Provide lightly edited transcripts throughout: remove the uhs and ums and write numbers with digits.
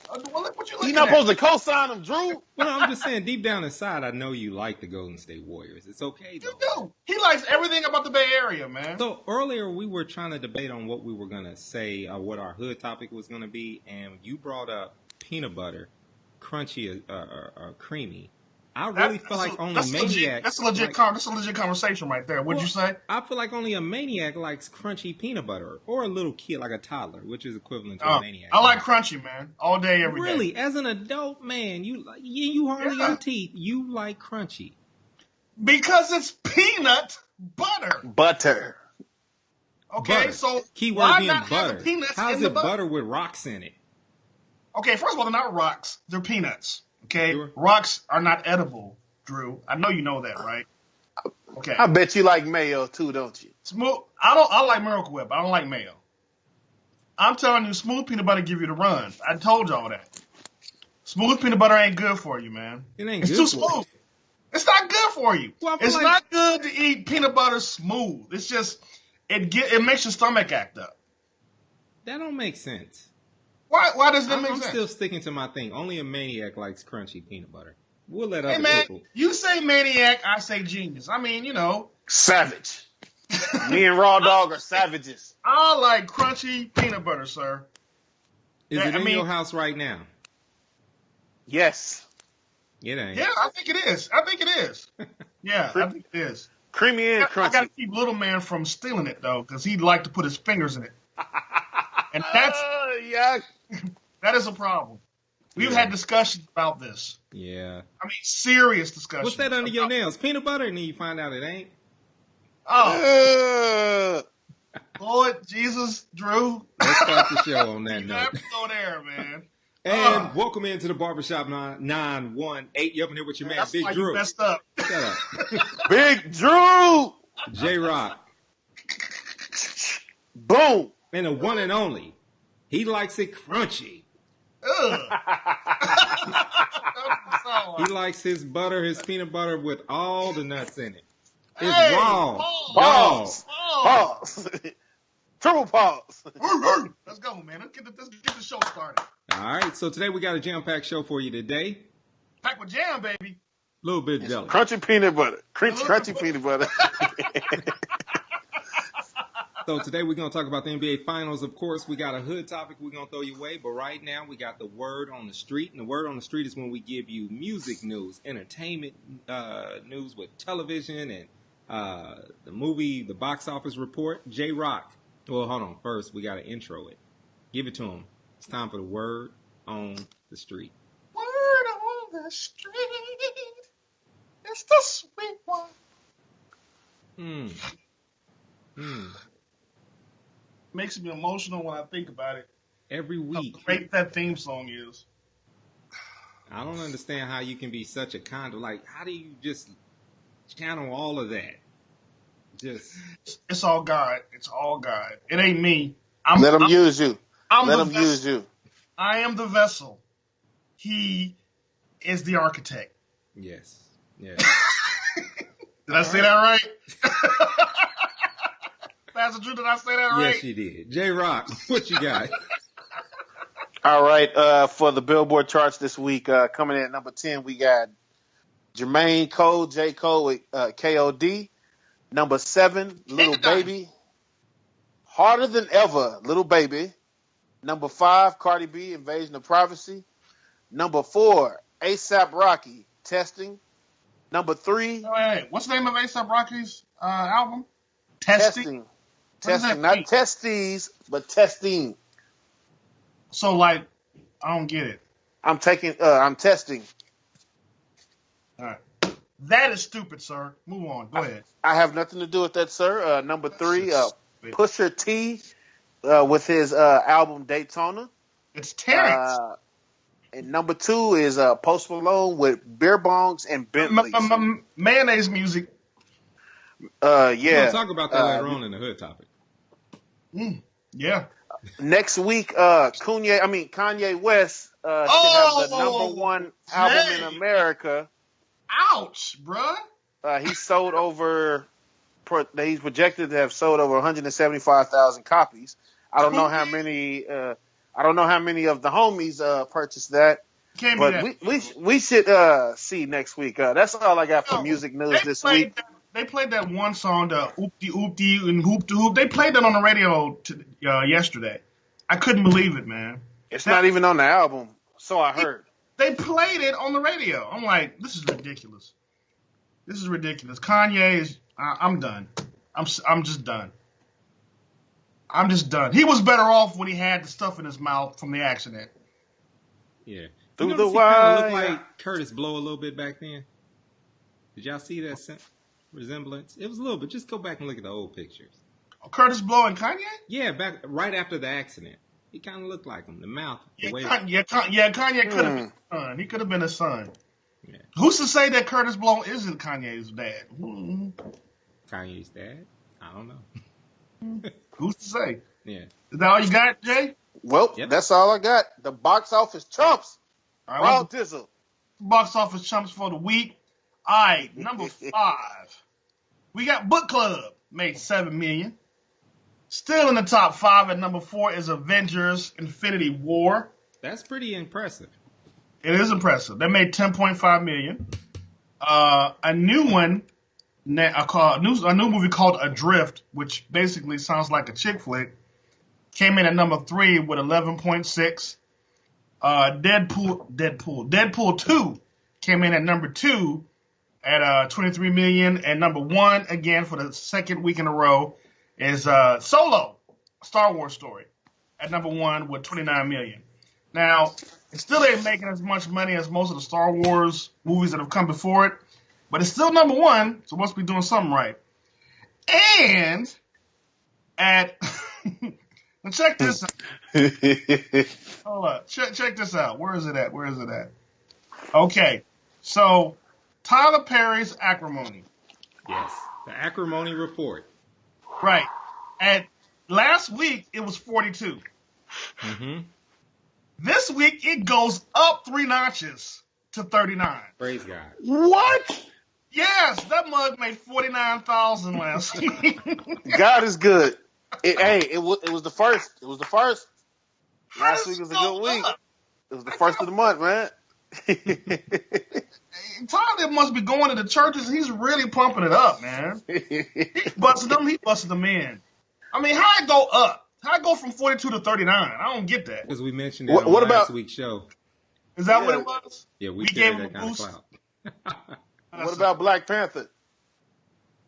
Well, look what you He looking not at. supposed to co-sign him, Drew. Well, I'm just saying, deep down inside, I know you like the Golden State Warriors. It's okay You though, man. do. He likes everything about the Bay Area, man. So earlier we were trying to debate on what we were gonna say, what our hood topic was gonna be, and you brought up peanut butter, crunchy or creamy. I really feel like only That's a maniacs legit. like. That's a legit conversation right there. What'd you Well, say? I feel like only a maniac likes crunchy peanut butter, or a little kid like a toddler, which is equivalent to a maniac. I like crunchy, man, all day, every day. Really, as an adult man, you hardly Yeah. got teeth. You like crunchy. Because it's peanut butter. Butter. Okay, Butter. so Keyword why being not have butter. the peanuts How's in the it butter with rocks in it? Okay, first of all, they're not rocks. They're peanuts. Okay, Sure. rocks are not edible, Drew. I know you know that, right? Okay, I bet you like mayo too, don't you? smooth. I like Miracle Whip. I don't like mayo. I'm telling you, smooth peanut butter give you the runs. I told y'all that. Smooth peanut butter ain't good for you, man. It ain't It's good too for smooth. It's not good for you. Well, I feel It's like- not good to eat peanut butter smooth. It's just it makes your stomach act up. That don't make sense. Why does that I'm, make I'm sense? still sticking to my thing. Only a maniac likes crunchy peanut butter. We'll let Hey other man, people. you say maniac, I say genius. I mean, Savage. Me and Raw Dog are savages. I like crunchy peanut butter, sir. Is Yeah, it I in mean- your house right now? Yes. It ain't. Yeah, I think it is. Yeah, I think it is. Creamy and I crunchy. gotta keep little man from stealing it though, because he'd like to put his fingers in it, and Yeah. that is a problem. We've Yeah. had discussions about this. Yeah. I mean, serious discussions. What's that under your nails? Peanut butter? And then you find out it ain't? Oh, Uh, Lord Jesus, Drew. Let's start the show on that You note. have to go there, man. And welcome into the Barbershop 918. You up in here with your man, That's Big why Drew. you messed up. Shut up. Big Drew. J-Rock. Boom. And the one and only. He likes it crunchy. Ugh. He likes his butter, his peanut butter with all the nuts in it. It's Hey, raw. Pause. Oh. Pause. Triple pause. Let's go, man. Let's get the show started. All right, so today we got a jam-packed show for you today. Pack with jam, baby. A little bit jealous. Crunchy peanut butter. Crunchy peanut butter. So today we're going to talk about the NBA Finals. Of course, we got a hood topic we're going to throw your way, but right now we got the word on the street. And the word on the street is when we give you music news, entertainment news with television and the movie, the box office report. J-Rock. Well, hold on. First, we got to intro it. Give it to him. It's time for the word on the street. Word on the street. It's the sweet one. Makes me emotional when I think about it. Every How week. great that theme song is. I don't understand how you can be such a condo. Like, how do you just channel all of that? Just It's all God. It's all God. It ain't me. Let him use you. I'm Let the him vessel. use you. I am the vessel. He is the architect. yes. Did I say that right? Pastor Drew, did I say that right? Yes, you did. J-Rock, what you got? All right. For the Billboard charts this week, coming in at number 10, we got Jermaine Cole, J. Cole with KOD. Number 7, Little Baby. Harder Than Ever, Little Baby. Number 5, Cardi B, Invasion of Privacy. Number 4, ASAP Rocky, Testing. Number 3, Wait. What's the name of A$AP Rocky's album? Testing. What does that Testing. Not mean? testes, but testing. So, like, I don't get it. I'm testing. All right. That is stupid, sir. Move on. Go ahead. I have nothing to do with that, sir. Number 3, Stupid. Pusha T with his album Daytona. It's Terrence. And number 2 is Post Malone with Beer Bongs and Bentleys. Mayonnaise music. We're Yeah. going to talk about that later on in the hood topic. Yeah. Next week, Kanye West should have the number 1 album in America. Ouch, bruh. He's sold over. He's projected to have sold over 175,000 copies. I don't know how many I don't know how many of the homies purchased that, Can't be but that. we should see next week. That's all I got for No, music news they this played week. that, they played that one song, the Oopty Oopty and Hoop to Hoop. They played that on the radio yesterday. I couldn't believe it, man. It's That not even on the album, so I heard. they played it on the radio. I'm like, this is ridiculous. This is ridiculous. Kanye is. I'm done. I'm just done. I'm just done. He was better off when he had the stuff in his mouth from the accident. Yeah. Through You the notice he kind of looked wire. like Curtis Blow a little bit back then? Did y'all see that resemblance? It was a little bit. Just go back and look at the old pictures. Curtis Blow and Kanye? Yeah, back right after the accident. He kind of looked like him. The mouth, the way. Kanye could have been his son. He could have been his son. Yeah. Who's to say that Curtis Blow isn't Kanye's dad? Kanye's dad? I don't know. Who's to say? Yeah. Is that all you got, Jay? Well, Yep. that's all I got. The box office trumps. All right, Raw what's the Dizzle. box office chumps for the week? All right, number 5. We got Book Club, made $7 million. Still in the top 5 at number 4 is Avengers: Infinity War. That's pretty impressive. It is impressive. They made $10.5 million. A new one, a new movie called Adrift, which basically sounds like a chick flick, came in at number 3 with 11.6. Deadpool 2 came in at number 2 at 23 million, and number 1 again for the second week in a row is Solo, a Star Wars story, at number 1 with 29 million. Now, it still ain't making as much money as most of the Star Wars movies that have come before it, but it's still number 1, so it must be doing something right. And at now check this out. Hold up. Check this out. Where is it at? Okay. So, Tyler Perry's Acrimony. Yes. The Acrimony Report. Right. At last week, it was 42. Mm-hmm. This week, it goes up 3 notches to 39. Praise God. What? Yes, that mug made 49,000 last week. God is good. It was the first. It was the first. How Last does week was it a go good week. up? It was the first of the month, man. Tyler must be going to the churches. He's really pumping it up, man. He busted them in. I mean, how it go up? How it go from 42 to 39? I don't get that. Because we mentioned it What- on what last about- week's show. Is that Yeah. what it was? Yeah, we We gave gave that him a kind of boost. clout. What about Black Panther?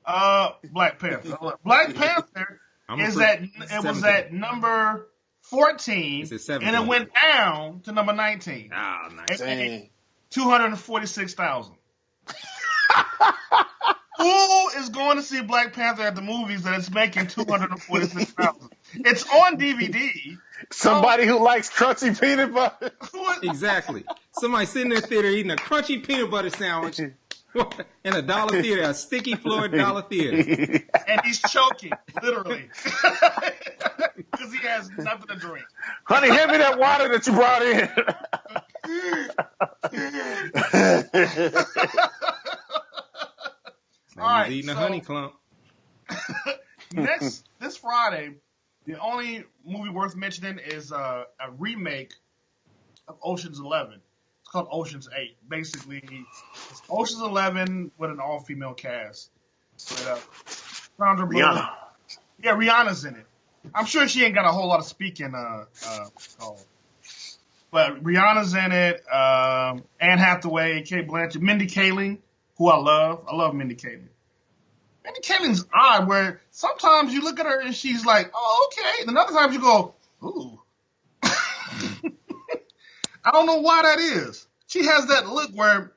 Black Panther. Black Panther I'm is a at pre- it was 17. at number 14, It's at and 17. it went down to number 19. Ah, nice. It made Dang. 246,000. Who is going to see Black Panther at the movies that it's making 246,000? It's on DVD. Somebody who likes crunchy peanut butter. Exactly. Somebody sitting in the theater eating a crunchy peanut butter sandwich in a dollar theater, a sticky floor dollar theater. And he's choking, literally. Because he has nothing to drink. Honey, hand me that water that you brought in. All right, He's eating a so- honey clump. This Friday, the only movie worth mentioning is a remake of Ocean's 11. It's called Ocean's 8. Basically, it's Ocean's 11 with an all-female cast. With, Sandra Bullock. Rihanna. Yeah, Rihanna's in it. I'm sure she ain't got a whole lot of speaking. But Rihanna's in it. Anne Hathaway, Kate Blanchett, Mindy Kaling, who I love. I love Mindy Kaling. Mindy Kaling's odd, where sometimes you look at her and she's like, "Oh, okay," and then other times you go, "Ooh." I don't know why that is. She has that look where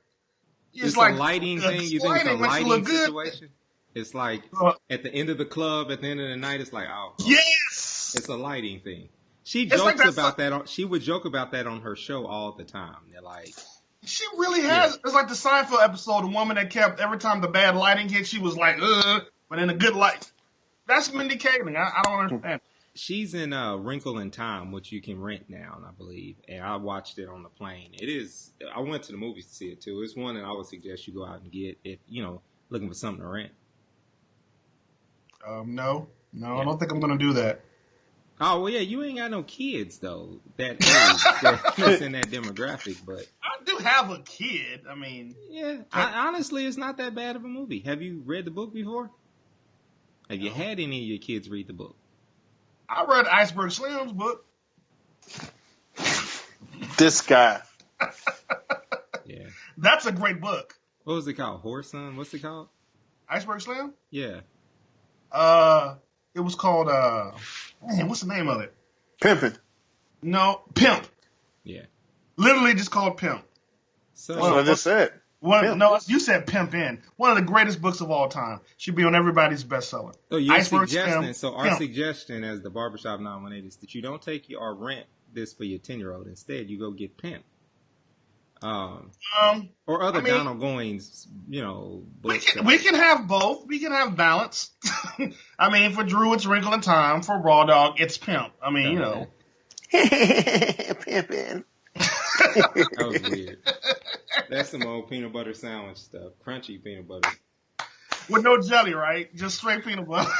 It's like a lighting the thing. You think it's a lighting makes her lighting look good. situation? It's like at the end of the club, at the end of the night, it's like, oh, Yes. it's a lighting thing. She It's like jokes that about that. She would joke about that on her show all the time. They're like, She really has. It's like the Seinfeld episode, the woman that kept, every time the bad lighting hit, she was like, but in a good light. That's Mindy Kaling. I don't understand. she's in Wrinkle in Time, which you can rent now, I believe. And I watched it on the plane. It is. I went to the movies to see it too. It's one that I would suggest you go out and get if looking for something to rent. No, I don't think I'm going to do that. Oh well, yeah, you ain't got no kids though. That age that's in that demographic, but I do have a kid. I mean, yeah, honestly, it's not that bad of a movie. Have you read the book before? Have you had any of your kids read the book? I read Iceberg Slim's book. This guy. Yeah. That's a great book. What was it called? Horse Son? What's it called? Iceberg Slim? Yeah. It was called man, what's the name of it? Pimpin'. No, Pimp. Yeah. Literally just called Pimp. That's what I just said. No, you said Pimp In. One of the greatest books of all time. Should be on everybody's bestseller. So you're Iceberg suggesting, Slim, our Pimp. suggestion as the Barbershop Nominate is that you don't take or rent this for your 10-year-old. Instead, you go get Pimp. Or other Donald Goines, books. We can have both. We can have balance. I mean, for Drew, it's Wrinkle in Time. For Raw Dog, it's Pimp. I mean, Pimpin'. That was weird. That's some old peanut butter sandwich stuff. Crunchy peanut butter. With no jelly, right? Just straight peanut butter.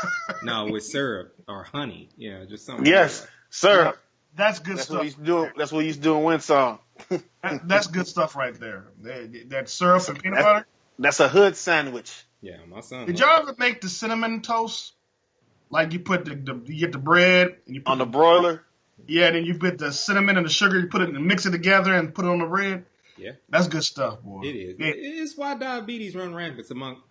No, with syrup or honey. Yeah, just something. Yes, like sir. That's good stuff. That's what he's doing. Winsong. That's good stuff right there. That syrup and peanut butter. That's a hood sandwich. Yeah, my son. Did y'all ever make the cinnamon toast? Like you put you get the bread and you put on the broiler. Yeah, then you put the cinnamon and the sugar. You put it and mix it together and put it on the bread. Yeah, that's good stuff, boy. It is. Yeah. It's why diabetes run rampant amongst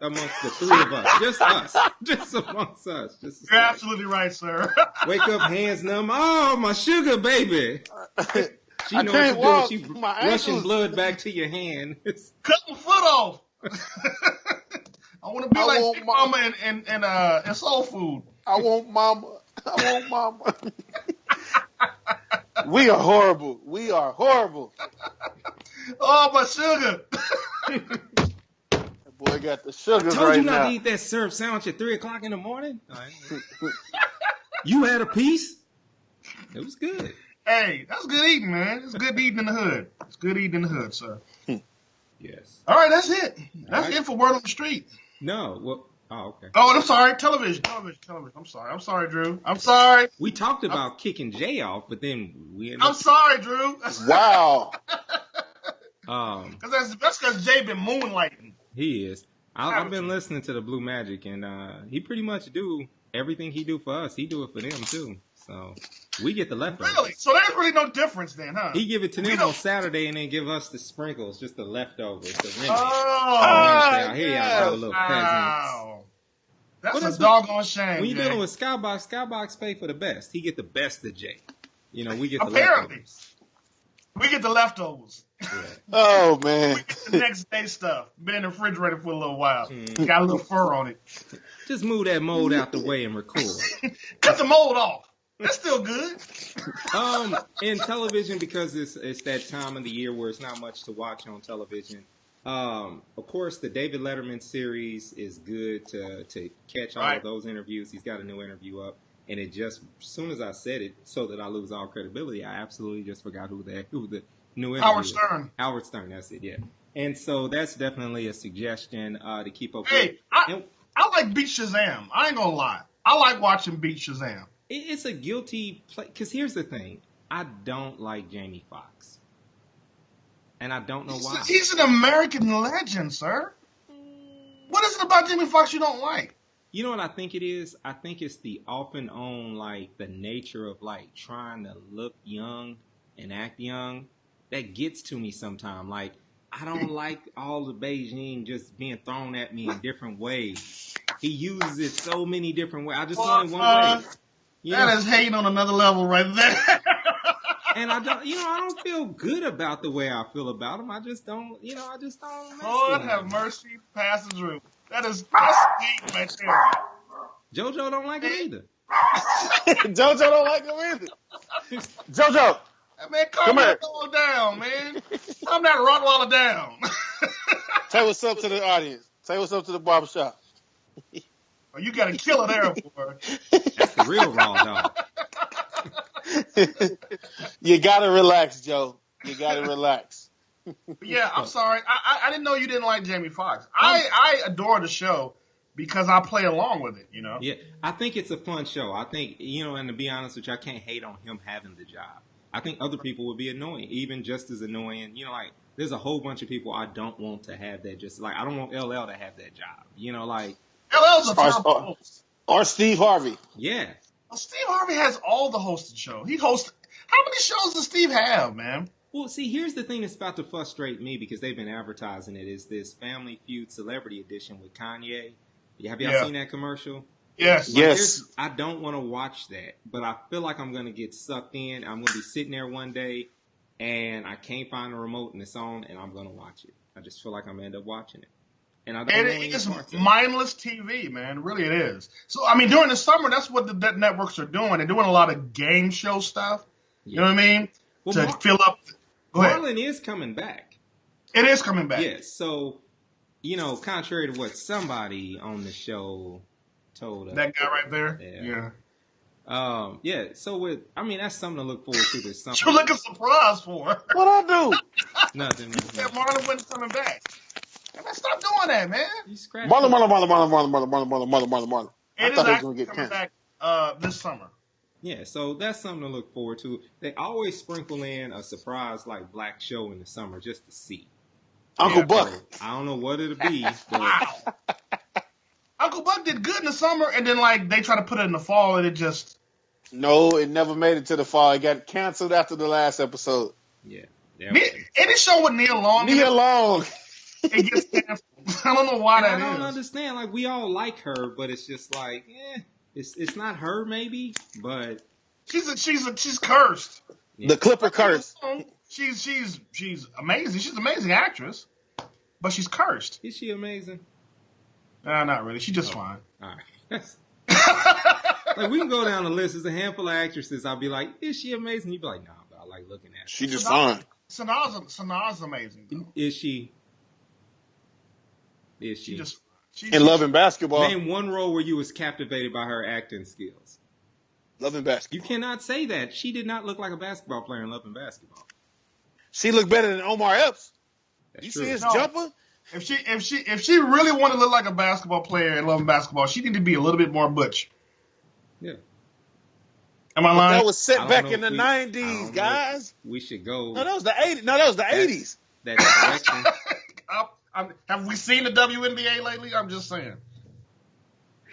the three of us. Just us. Just amongst us. You're absolutely right, sir. Wake up, hands numb. Oh, my sugar, baby. She knows what to do. She rushing blood back to your hand. Cut my foot off. I want to be like Big Mama and Soul Food. I want mama. We are horrible. Oh, my sugar. That boy got the sugars I told right you not now. to eat that syrup sandwich at 3 o'clock in the morning. You had a piece? It was good. Hey, that's good eating, man. It's good eating in the hood. It's good eating in the hood, sir. Yes. All right, that's it. That's it for Word on the Street. No, well, okay. Oh, I'm sorry. Television. I'm sorry, Drew. I'm sorry. We talked about kicking Jay off, but then we ended I'm sorry, Drew. Wow. That's because Jay been moonlighting. He is. I've been listening to the Blue Magic, and he pretty much do everything he do for us. He do it for them too. So we get the leftovers. Really? So there's really no difference then, huh? He give it to them on Saturday, and then give us the sprinkles, just the leftovers, the remnants. Oh, Here y'all go, little wow. peasants. That's a doggone shame. When you're Jay. dealing with Skybox pay for the best. He get the best of Jay. We get the Apparently. leftovers. We get the leftovers. Yeah. Oh man. We get the next day stuff. Been in the refrigerator for a little while. Got a little fur on it. Just move that mold out the way and record. Cut the mold off. That's still good. In television, because it's that time of the year where it's not much to watch on television. Of course, the David Letterman series is good to catch all of those interviews. He's got a new interview up, and it just as soon as I said it, so that I lose all credibility, I absolutely just forgot who the new interview Howard is. Stern. Howard Stern, that's it. Yeah, and so that's definitely a suggestion to keep up. Hey, with. I like Beat Shazam. I ain't gonna lie. I like watching Beat Shazam. It's a guilty play, because here's the thing. I don't like Jamie Foxx. And I don't know why. He's an American legend, sir. What is it about Jamie Foxx you don't like? You know what I think it is? I think it's the off and on, like, the nature of, like, trying to look young and act young. That gets to me sometimes. Like, I don't like all the Beijing just being thrown at me in different ways. He uses it so many different ways. I just want it one way. That is hating on another level right there. And I don't feel good about the way I feel about him. I just don't. Lord have mercy, Pastor Drew. That's deep right there. JoJo don't like him either. JoJo don't like him either. JoJo. Man, calm that dog down, man. Calm that Rottweiler down. Say what's up to the audience. Say what's up to the barbershop. Oh, you got a killer there, boy. That's the real raw dog. You gotta relax, Joe. You gotta relax. Yeah, I'm sorry. I didn't know you didn't like Jamie Foxx. I adore the show, because I play along with it. Yeah, I think it's a fun show. I think, and to be honest with you, I can't hate on him having the job. I think other people would be annoying, even just as annoying. Like, there's a whole bunch of people I don't want to have that. Just like, I don't want LL to have that job. Like, LL's a terrible host. Or Steve Harvey. Yeah. Well, Steve Harvey has all the hosted shows. He hosts. How many shows does Steve have, man? Well, see, here's the thing that's about to frustrate me because they've been advertising it, is this Family Feud Celebrity Edition with Kanye. Have y'all seen that commercial? Yes. Yes. I don't want to watch that, but I feel like I'm going to get sucked in. I'm going to be sitting there one day, and I can't find the remote, and it's on, and I'm going to watch it. I just feel like I'm going to end up watching it. And I don't know it's mindless TV, man. Really, it is. So, I mean, during the summer, that's what the networks are doing. They're doing a lot of game show stuff. Yeah. You know what I mean? Well, to fill up. Go ahead. Marlon is coming back. It is coming back. Yes. So, contrary to what somebody on the show told us. That guy right there? Yeah. So, that's something to look forward to this summer. You're looking surprised for. What I do? Nothing. That Marlon wasn't coming back. Man, stop doing that, man. Marlon. It is actually coming back this summer. Yeah, so that's something to look forward to. They always sprinkle in a surprise like black show in the summer just to see. Uncle Buck. So, I don't know what it'll be. But... Wow. Uncle Buck did good in the summer, and then they try to put it in the fall, and it just... No, it never made it to the fall. It got canceled after the last episode. Yeah. Any show with Nia Long... Nia Long. It gets canceled. I don't know why that is. I don't understand. Like, we all like her, but it's just like, it's not her maybe, but she's cursed. Yeah. The Clipper curse. She's amazing. She's an amazing actress, but she's cursed. Is she amazing? Not really. She's just fine. All right. Like, we can go down the list. There's a handful of actresses. I'll be like, is she amazing? You'd be like, nah, but I like looking at her. She just fine. Sanaa's amazing. Though. Is she? She's in Love and Basketball. Name one role where you was captivated by her acting skills. Love and Basketball. You cannot say that. She did not look like a basketball player in Love and Basketball. She looked better than Omar Epps. That's you true. see his jumper? If she really wanted to look like a basketball player in Love and Basketball, she needed to be a little bit more butch. Yeah. Am I lying? That was set back in the 90s, guys. We should go. No, that was the 80s. No, that was the 80s. That direction. Have we seen the WNBA lately? I'm just saying.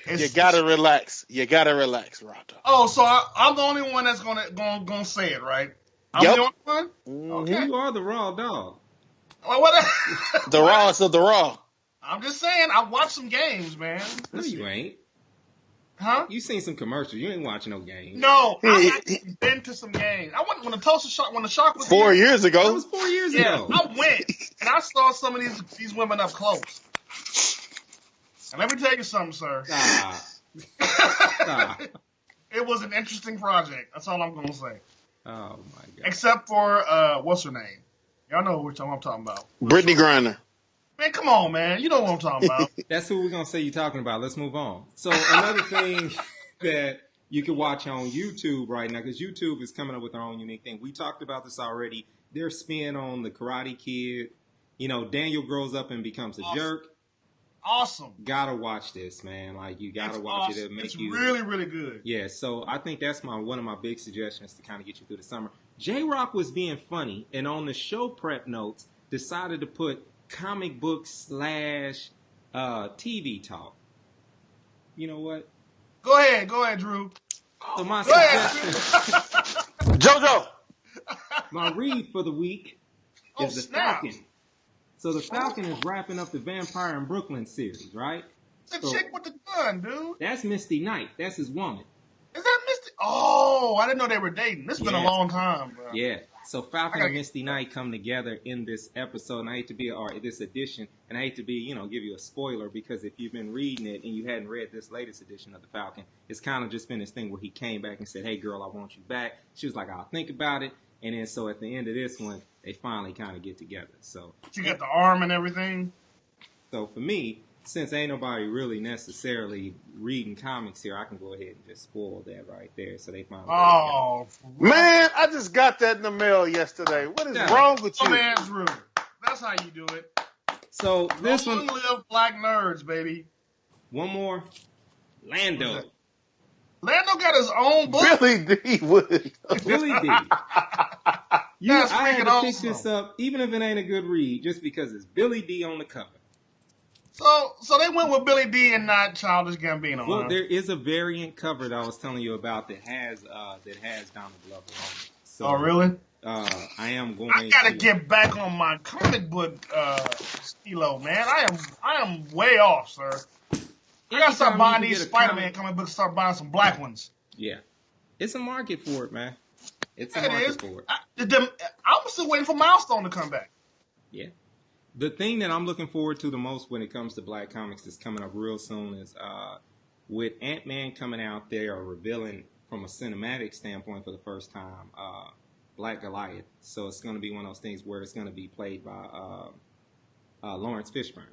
You gotta relax. Rondo. Oh, so I'm the only one that's gonna say it, right? I'm the only one. Mm-hmm. Okay. You are the raw dog. Well, what? The rawest of the raw. I'm just saying. I watched some games, man. No, you ain't. Huh? You seen some commercials. You ain't watching no games. No, I actually been to some games. I went when the Shark was 4 here. years ago. That was 4 years ago. I went and I saw some of these women up close. And let me tell you something, sir. Stop. It was an interesting project. That's all I'm gonna say. Oh my god. Except for what's her name? Y'all know which one I'm talking about. Brittany Griner. Man, come on, man. You know what I'm talking about. That's who we're going to say you're talking about. Let's move on. So another thing that you can watch on YouTube right now, because YouTube is coming up with their own unique thing. We talked about this already. Their spin on the Karate Kid. Daniel grows up and becomes a jerk. Awesome. Gotta watch this, man. Like, you gotta watch it. It'll make it's really, really good. Yeah, so I think that's one of my big suggestions to kind of get you through the summer. J-Rock was being funny, and on the show prep notes, decided to put comic book / TV talk. You know what? Go ahead, Drew. So my suggestion, JoJo. My read for the week is The Falcon. So The Falcon is wrapping up the Vampire in Brooklyn series, right? The chick with the gun, dude. That's Misty Knight. That's his woman. Is that Misty? Oh, I didn't know they were dating. This has been a long time, bro. Yeah. So Falcon and Misty Knight come together in this episode, and I hate to be, or this edition, and I hate to be, give you a spoiler, because if you've been reading it and you hadn't read this latest edition of The Falcon, it's kind of just been this thing where he came back and said, hey, girl, I want you back. She was like, I'll think about it. And then so at the end of this one, they finally kind of get together. So you got the arm and everything. So for me, since ain't nobody really necessarily reading comics here, I can go ahead and just spoil that right there. So they finally. Oh man, I just got that in the mail yesterday. What is wrong with you? Man, Drew. That's how you do it. So this Long live black nerds, baby. One more. Lando. Lando got his own book. Billy D. Wood. Billy D. That's I had freaking to pick awesome. this up, even if it ain't a good read, just because it's Billy D on the cover. So they went with Billy D and not Childish Gambino. Well, huh? there is a variant cover that I was telling you about that has Donald Glover on it. So, Oh, really? I am going. I gotta get back on my comic book stilo, man. I am way off, sir. I gotta start buying these Spider-Man comic books. Start buying some black ones. Yeah, it's a market for it, man. It's a It market is. for it. I'm still waiting for Milestone to come back. Yeah. The thing that I'm looking forward to the most when it comes to black comics that's coming up real soon is with Ant-Man coming out, they are revealing from a cinematic standpoint for the first time Black Goliath. So it's going to be one of those things where it's going to be played by Lawrence Fishburne.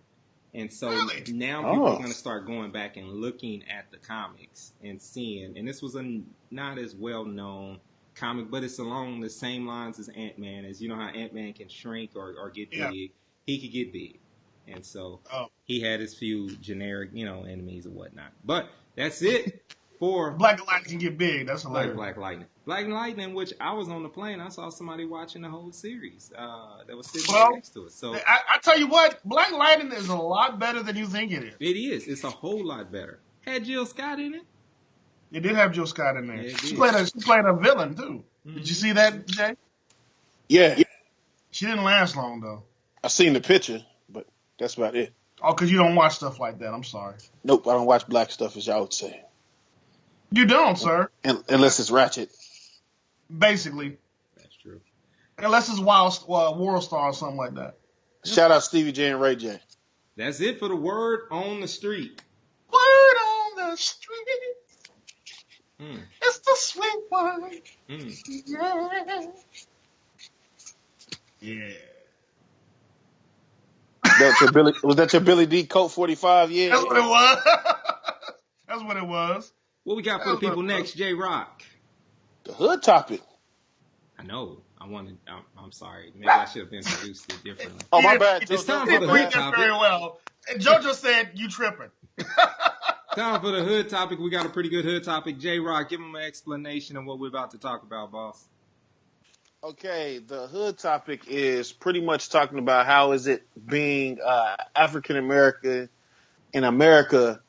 And so now people are going to start going back and looking at the comics and seeing, and this was a not as well-known comic, but it's along the same lines as Ant-Man, as you know how Ant-Man can shrink or get big. He could get big. And so he had his few generic, enemies and whatnot. But that's it for Black Lightning can get big. That's hilarious. Black Lightning. Black Lightning, which I was on the plane, I saw somebody watching the whole series that was sitting next to it. So I tell you what, Black Lightning is a lot better than you think it is. It is. It's a whole lot better. Had Jill Scott in it? It did have Jill Scott in there. Yeah, she played a villain too. Mm-hmm. Did you see that, Jay? Yeah. She didn't last long though. I seen the picture, but that's about it. Oh, because you don't watch stuff like that. I'm sorry. Nope, I don't watch black stuff, as y'all would say. You don't, sir. Unless it's Ratchet. Basically. That's true. Unless it's World Star or something like that. Shout out Stevie J and Ray J. That's it for the word on the street. Word on the street. It's the sweet word. Yeah. Yeah. Was that your Billy D. Colt 45? Yeah. That's what it was. That's what it was. What we got for the people next, J-Rock? The hood topic. I know. I'm sorry. Maybe I should have introduced it differently. Oh, my bad. It's time for the hood topic. Very well. And JoJo said, you tripping. Time for the hood topic. We got a pretty good hood topic. J-Rock, give them an explanation of what we're about to talk about, boss. Okay, the hood topic is pretty much talking about how is it being African American in America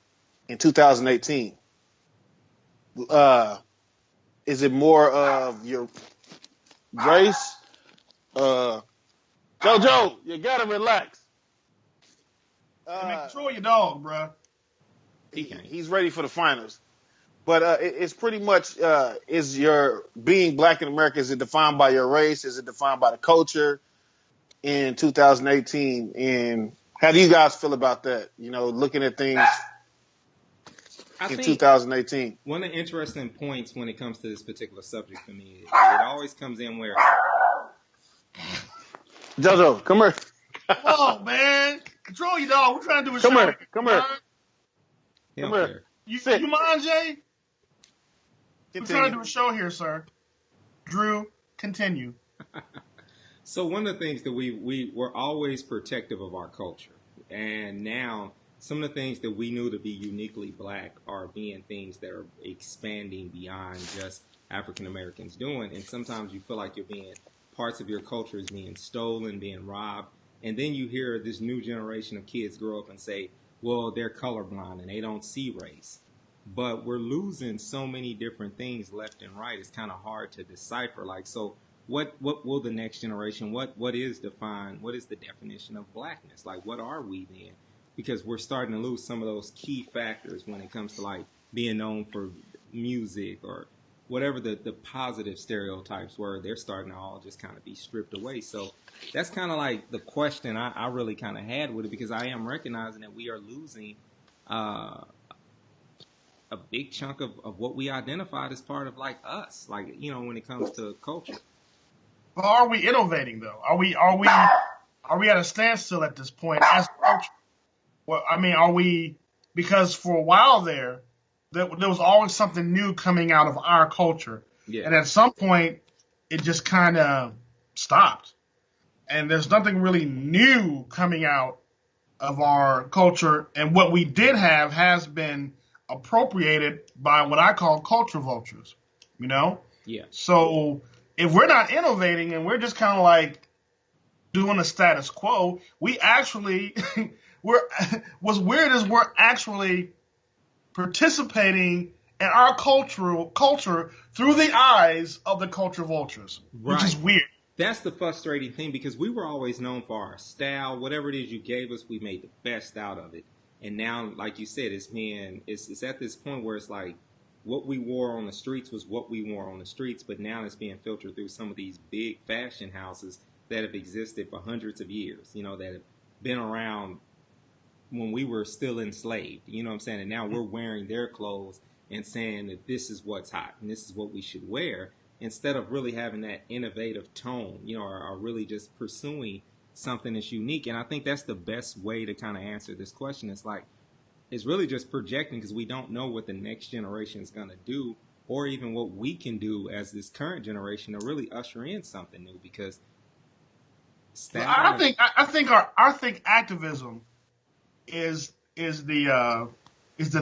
in 2018. Is it more of your race? JoJo, you gotta relax. Control your dog, bro. He's ready for the finals. But it's pretty much, is your being black in America, is it defined by your race? Is it defined by the culture in 2018? And how do you guys feel about that? Looking at things in 2018. One of the interesting points when it comes to this particular subject for me is it always comes in where... JoJo, come here. Come on, man. Control your dog. We're trying to do a show. Come here. Come here. You mind, Jay? Continue. We're trying to do a show here, sir. Drew, continue. So one of the things that we're always protective of our culture. And now some of the things that we knew to be uniquely black are being things that are expanding beyond just African Americans doing. And sometimes you feel like parts of your culture is being stolen, being robbed. And then you hear this new generation of kids grow up and say, well, they're colorblind and they don't see race. But we're losing so many different things left and right. It's kind of hard to decipher. So what will the next generation, what is the definition of blackness? What are we then? Because we're starting to lose some of those key factors when it comes to being known for music or whatever the positive stereotypes were. They're starting to all just kind of be stripped away. So that's kind of the question I really kind of had with it, because I am recognizing that we are losing a big chunk of what we identified as part of us, when it comes to culture. But are we innovating though? Are we at a standstill at this point as a culture? Well, are we, because for a while there was always something new coming out of our culture. Yeah. And at some point it just kind of stopped. And there's nothing really new coming out of our culture, and what we did have has been appropriated by what I call culture vultures. You know, Yeah. so if we're not innovating and we're just kind of like doing the status quo, we actually we're what's weird is we're actually participating in our culture through the eyes of the culture vultures, which is Right. weird. That's the frustrating thing because we were always known for our style. Whatever it is you gave us, we made the best out of it. And now, like you said, it's at this point where it's like what we wore on the streets was what we wore on the streets, but now it's being filtered through some of these big fashion houses that have existed for hundreds of years, that have been around when we were still enslaved, you know what I'm saying? And now we're wearing their clothes and saying that this is what's hot and this is what we should wear instead of really having that innovative tone, or really just pursuing something that's unique. And I think that's the best way to kind of answer this question. It's really just projecting because we don't know what the next generation is going to do or even what we can do as this current generation to really usher in something new because I style. think I think activism is the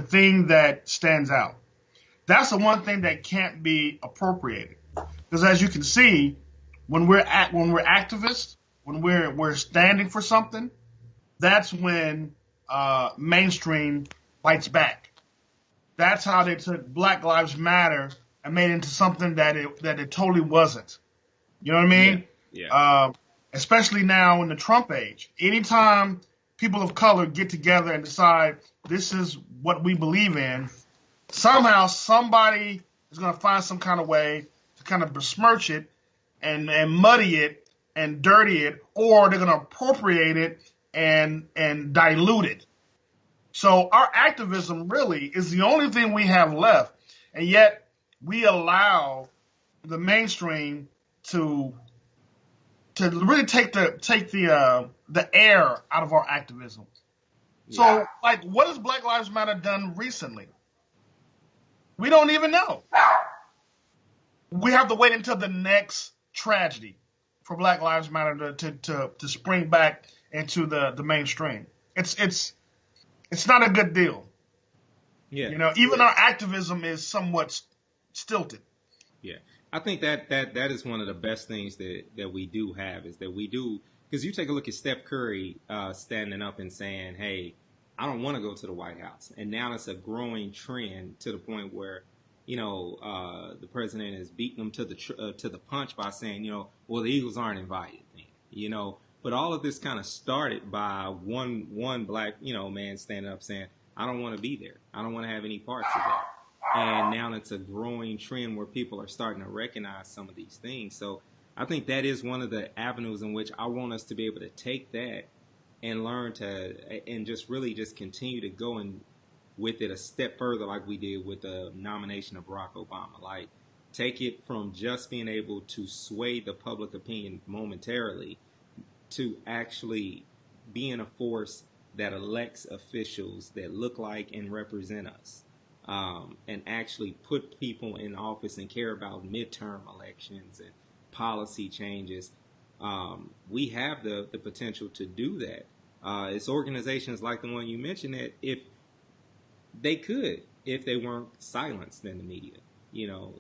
thing that stands out. That's the one thing that can't be appropriated. Because as you can see, when we're activists, when we're standing for something, that's when mainstream bites back. That's how they took Black Lives Matter and made it into something that it totally wasn't. You know what I Yeah, mean? yeah, Uh, Especially now in the Trump age. Anytime people of color get together and decide this is what we believe in, somehow somebody is going to find some kind of way to kind of besmirch it and muddy it and dirty it, or they're going to appropriate it and dilute it. So our activism really is the only thing we have left, and yet we allow the mainstream to really take the air out of our activism. yeah. So, like, what has Black Lives Matter done recently? We don't even know. We have to wait until the next tragedy for Black Lives Matter to spring back into the mainstream. It's not a good deal. Yeah. Even our activism is somewhat stilted. Yeah, I think that is one of the best things that we do have is that we do because you take a look at Steph Curry standing up and saying, "Hey, I don't want to go to the White House," and now it's a growing trend to the point where the president is beating him to the punch by saying, well, the Eagles aren't invited, But all of this kind of started by one black man standing up saying, "I don't want to be there. I don't want to have any parts of that." And now it's a growing trend where people are starting to recognize some of these things. So I think that is one of the avenues in which I want us to be able to take that and learn and just really just continue to go and with it a step further like we did with the nomination of Barack Obama. Like take it from just being able to sway the public opinion momentarily to actually being a force that elects officials that look like and represent us. And actually put people in office and care about midterm elections and policy changes, we have the potential to do that. It's organizations like the one you mentioned that if they weren't silenced in the media,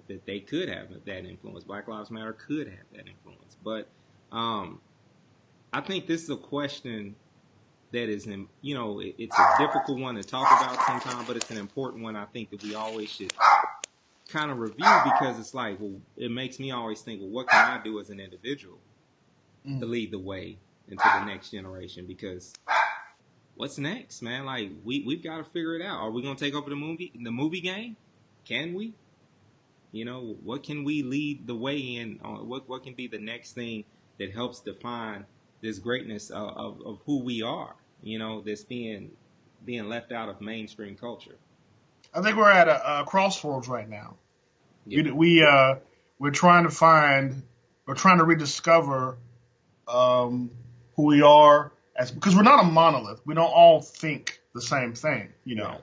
that they could have that influence. Black Lives Matter could have that influence. But I think this is a question that is, it's a difficult one to talk about sometimes, but it's an important one I think that we always should kind of review because it's like, well, it makes me always think, well, what can I do as an individual to lead the way into the next generation? Because what's next, man? Like, we've got to figure it out. Are we going to take over the movie game? Can we? What can we lead the way in? What can be the next thing that helps define this greatness of who we are, that's being left out of mainstream culture. I think we're at a crossroads right now. Yeah. We're trying to rediscover who we are because we're not a monolith. We don't all think the same thing. Right.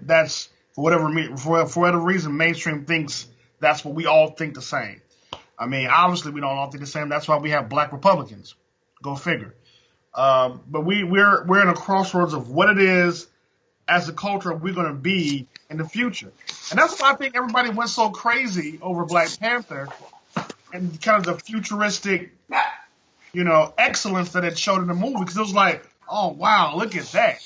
That's for whatever reason, mainstream thinks that's what we all think the same. I mean, obviously we don't all think the same. That's why we have black Republicans. Go figure. But we're in a crossroads of what it is as a culture we're going to be in the future, and that's why I think everybody went so crazy over Black Panther and kind of the futuristic, excellence that it showed in the movie. Because it was like, oh wow, look at that.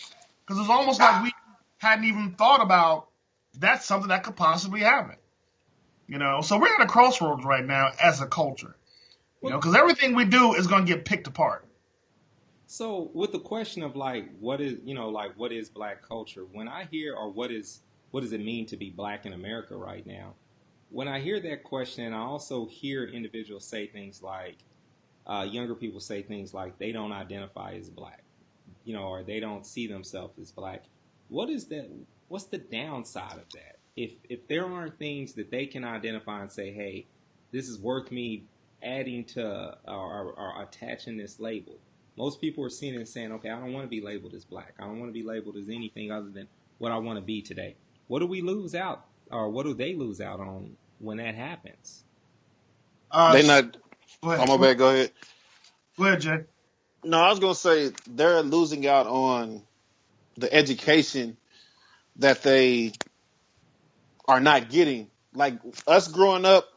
Because it's almost like we hadn't even thought about that's something that could possibly happen. So we're at a crossroads right now as a culture. Because everything we do is going to get picked apart. So with the question of like what is what is black culture? When I hear or what does it mean to be black in America right now? When I hear that question, I also hear individuals say things like younger people say things like they don't identify as black, or they don't see themselves as black. What is that? What's the downside of that? If there aren't things that they can identify and say, hey, this is worth me adding to or attaching this label. Most people are seeing it and saying, okay, I don't want to be labeled as black. I don't want to be labeled as anything other than what I want to be today. What do we lose out, or what do they lose out on when that happens? They not. Go ahead. I'm bad. Go ahead. Go ahead, Jay. No, I was gonna say they're losing out on the education that they are not getting. Like us growing up,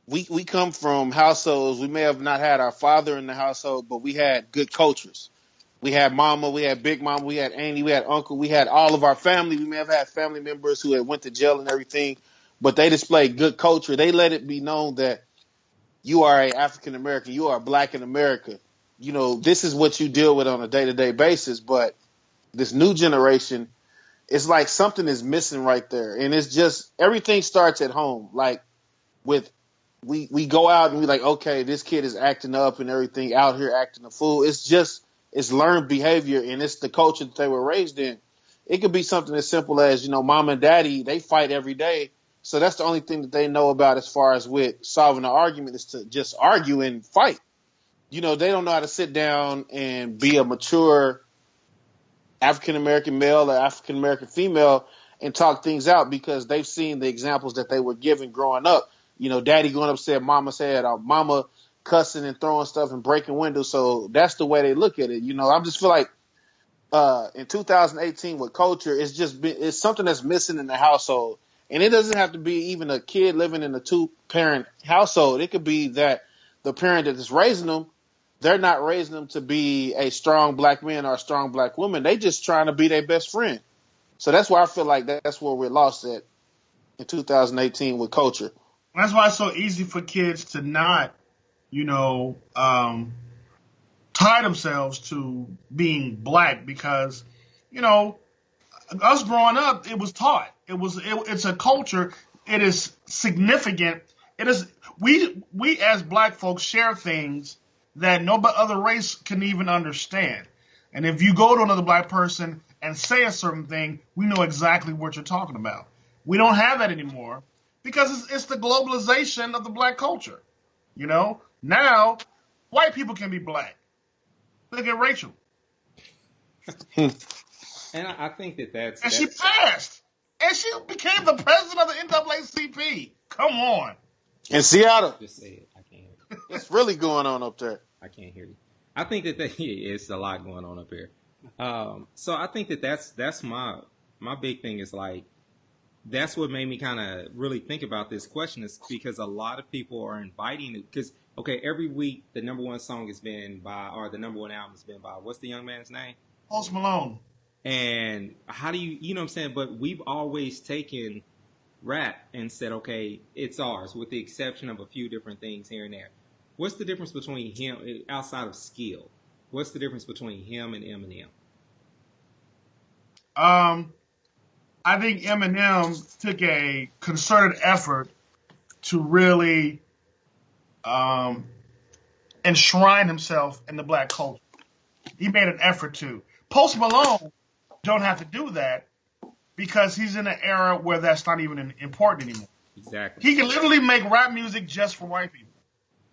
we come from households. We may have not had our father in the household, but we had good cultures. We had mama, we had big mama, we had auntie, we had uncle, we had all of our family. We may have had family members who had went to jail and everything, but they displayed good culture. They let it be known that you are a African American, you are black in America. This is what you deal with on a day-to-day basis. But this new generation, it's like something is missing right there. And it's just everything starts at home. Like with we go out and we like, okay, this kid is acting up and everything out here acting a fool. It's learned behavior and it's the culture that they were raised in. It could be something as simple as, mom and daddy, they fight every day. So that's the only thing that they know about as far as with solving an argument is to just argue and fight. They don't know how to sit down and be a mature African-American male or African-American female and talk things out because they've seen the examples that they were given growing up. Daddy going upstairs, mama said, mama cussing and throwing stuff and breaking windows. So that's the way they look at it. I just feel like in 2018 with culture, it's something that's missing in the household. And it doesn't have to be even a kid living in a two-parent household. It could be that the parent that is raising them, they're not raising them to be a strong black man or a strong black woman. They just trying to be their best friend. So that's why I feel like that's where we're lost at in 2018 with culture. That's why it's so easy for kids to not, tie themselves to being black because, us growing up, it was taught. It's a culture. It is significant. It is we as black folks share things that no other race can even understand. And if you go to another black person and say a certain thing, we know exactly what you're talking about. We don't have that anymore because it's the globalization of the black culture. Now white people can be black. Look at Rachel. And I think that's she passed. And she became the president of the NAACP. Come on. In Seattle. Just say it. I can't hear you. What's really going on up there? I can't hear you. I think that it's a lot going on up here. So I think that's my big thing is like, that's what made me kind of really think about this question is because a lot of people are inviting it because, okay, every week the number one song has been by, or the number one album has been by, what's the young man's name? Post Malone. And how do you know what I'm saying? But we've always taken rap and said, okay, it's ours, with the exception of a few different things here and there. What's the difference between him, outside of skill? What's the difference between him and Eminem? I think Eminem took a concerted effort to really enshrine himself in the black culture. He made an effort to. Post Malone don't have to do that because he's in an era where that's not even important anymore. Exactly. He can literally make rap music just for white people.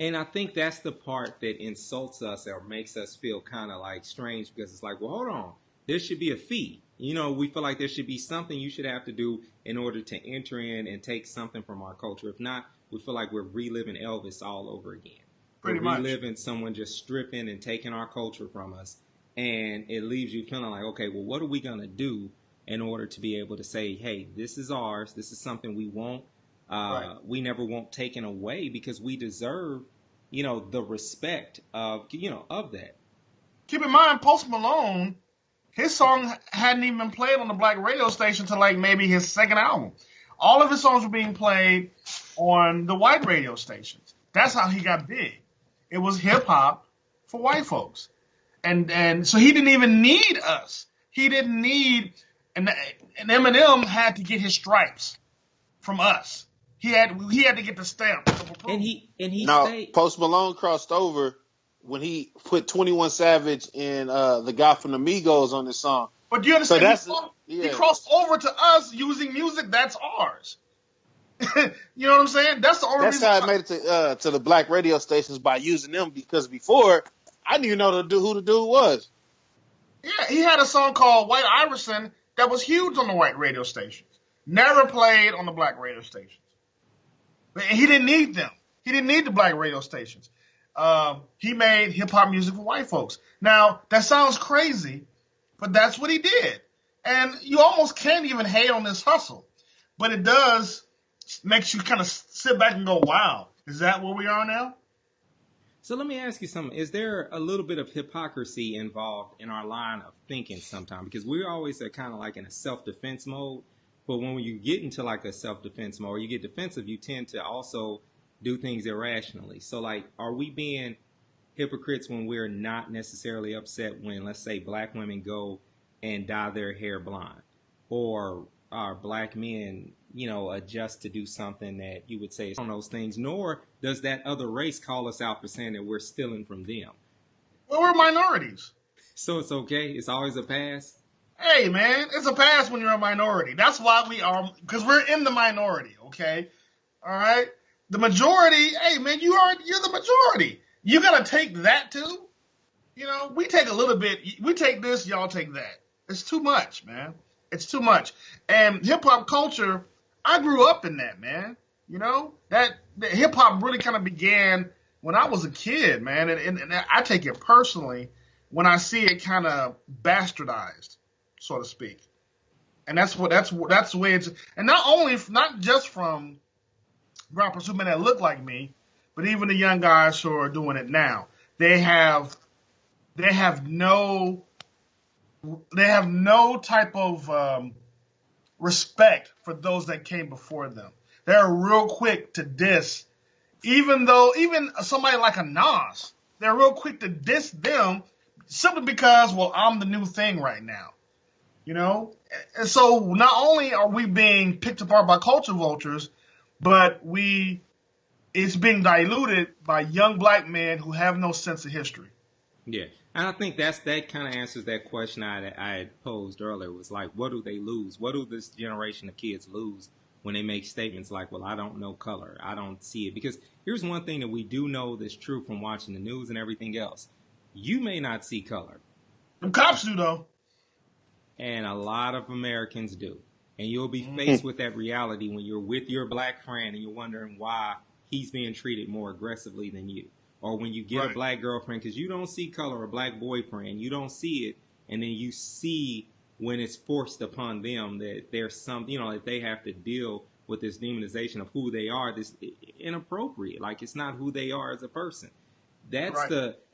And I think that's the part that insults us or makes us feel kind of like strange because it's like, well, hold on. There should be a fee. We feel like there should be something you should have to do in order to enter in and take something from our culture. If not, we feel like we're reliving Elvis all over again. we're Pretty much. reliving someone just stripping and taking our culture from us, and it leaves you feeling like, okay, well, what are we gonna do in order to be able to say, hey, this is ours, this is something we won't, Right. we never want taken away because we deserve, the respect of, of that. Keep in mind, Post Malone, his song hadn't even been played on the black radio station till like maybe his second album. All of his songs were being played on the white radio stations. That's how he got big. It was hip hop for white folks, and so he didn't even need us. He didn't need, and Eminem had to get his stripes from us. He had to get the stamp of approval. And he Now, stayed. Post Malone crossed over when he put 21 Savage and the guy from the Migos on this song. But do you understand? He yeah. crossed over to us using music that's ours. You know what I'm saying? That's the only That's reason. how I made it to the black radio stations, by using them, because before I didn't even know who the dude was. Yeah, he had a song called White Iverson that was huge on the white radio stations. Never played on the black radio stations. But he didn't need them. He didn't need the black radio stations. He made hip hop music for white folks. Now, that sounds crazy, but that's what he did. And you almost can't even hate on this hustle. But it does makes you kind of sit back and go, wow, is that where we are now? So let me ask you something. Is there a little bit of hypocrisy involved in our line of thinking sometimes? Because we're always kind of like in a self-defense mode. But when you get into like a self-defense mode, or you get defensive, you tend to also do things irrationally. So like, are we being hypocrites when we're not necessarily upset when, let's say, black women go and dye their hair blonde? Or are black men, adjust to do something that you would say is on those things? Nor does that other race call us out for saying that we're stealing from them. Well, we're minorities. So it's okay? It's always a pass? Hey, man, it's a pass when you're a minority. That's why we are, because we're in the minority, okay? All right? The majority, hey, man, you're the majority. You got to take that too. We take a little bit. We take this, y'all take that. It's too much, man. It's too much. And hip-hop culture, I grew up in that, man. That hip-hop really kind of began when I was a kid, man. And I take it personally when I see it kind of bastardized, so to speak. And that's the way it's, and not just from rappers who may not look like me, but even the young guys who are doing it now. They have no type of respect for those that came before them. They're real quick to diss, even somebody like a Nas, they're real quick to diss them simply because, well, I'm the new thing right now. And so not only are we being picked apart by culture vultures, but it's being diluted by young black men who have no sense of history. Yeah. And I think that kind of answers that question I had posed earlier. Was like, what do they lose? What do this generation of kids lose when they make statements like, well, I don't know color, I don't see it? Because here's one thing that we do know that's true from watching the news and everything else. You may not see color. The cops do, though. And a lot of Americans do. And you'll be faced with that reality when you're with your black friend and you're wondering why he's being treated more aggressively than you. Or when you get a black girlfriend, because you don't see color, or a black boyfriend, you don't see it, and then you see when it's forced upon them that there's some, that they have to deal with this demonization of who they are, this inappropriate, like it's not who they are as a person. That's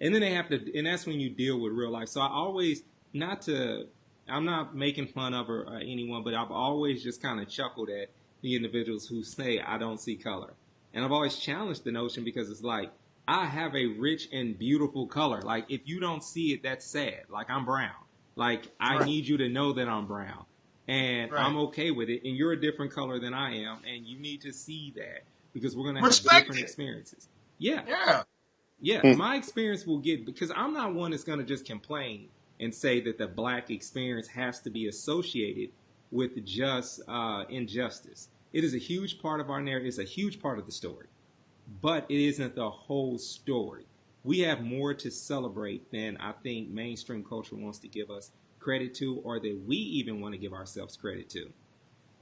and then they have to, and that's when you deal with real life. So I always, I'm not making fun of anyone, but I've always just kind of chuckled at the individuals who say, I don't see color. And I've always challenged the notion because it's like, I have a rich and beautiful color. Like, if you don't see it, that's sad. Like, I'm brown. Like, I need you to know that I'm brown. And I'm okay with it. And you're a different color than I am. And you need to see that because we're going to have different experiences. Yeah. My experience will because I'm not one that's going to just complain and say that the black experience has to be associated with just injustice. It is a huge part of our narrative. It's a huge part of the story. But it isn't the whole story. We have more to celebrate than I think mainstream culture wants to give us credit to, or that we even want to give ourselves credit to.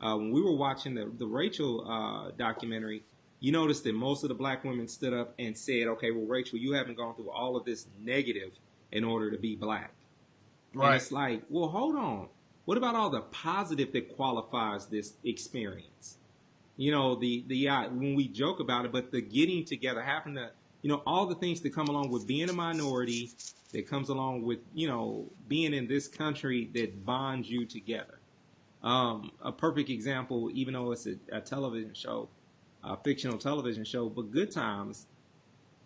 When we were watching the Rachel documentary, you notice that most of the black women stood up and said, okay, well, Rachel, you haven't gone through all of this negative in order to be black. Right. And it's like, well, hold on. What about all the positive that qualifies this experience? You know, when we joke about it, but the getting together, having to, you know, all the things that come along with being a minority, that comes along with, you know, being in this country that bonds you together. A perfect example, even though it's a television show, a fictional television show, but Good Times,